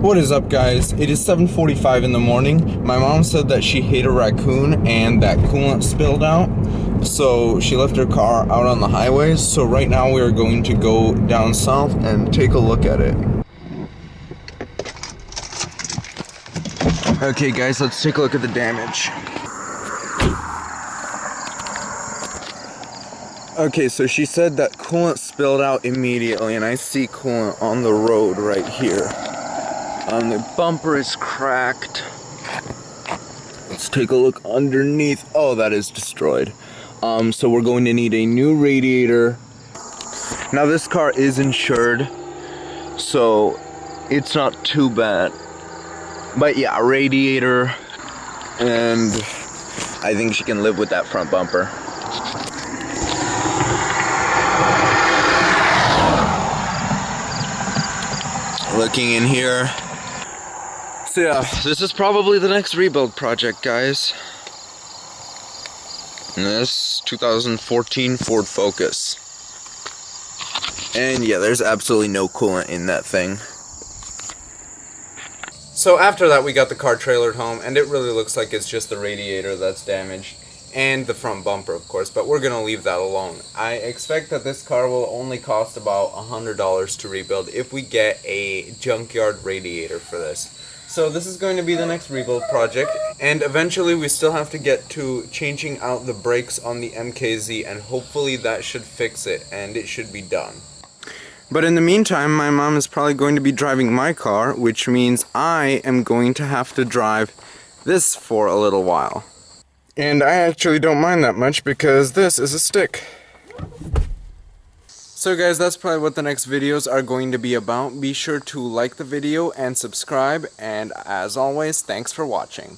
What is up, guys? It is 7:45 in the morning. My mom said that she hit a raccoon and that coolant spilled out, so she left her car out on the highway. So right now we are going to go down south and take a look at it. Okay guys, let's take a look at the damage. Okay, so she said that coolant spilled out immediately, and I see coolant on the road right here. The bumper is cracked. Let's take a look underneath. Oh, that is destroyed. So we're going to need a new radiator. Now this car is insured, so it's not too bad. But yeah, radiator, and I think she can live with that front bumper. Looking in here. So yeah, this is probably the next rebuild project, guys. And this 2014 Ford Focus. And yeah, there's absolutely no coolant in that thing. So after that, we got the car trailered home, and it really looks like it's just the radiator that's damaged. And the front bumper, of course, but we're gonna leave that alone. I expect that this car will only cost about $100 to rebuild if we get a junkyard radiator for this. So this is going to be the next rebuild project, and eventually we still have to get to changing out the brakes on the MKZ, and hopefully that should fix it, and it should be done. But in the meantime, my mom is probably going to be driving my car, which means I am going to have to drive this for a little while. And I actually don't mind that much because this is a stick. So guys, that's probably what the next videos are going to be about. Be sure to like the video and subscribe, and as always, thanks for watching.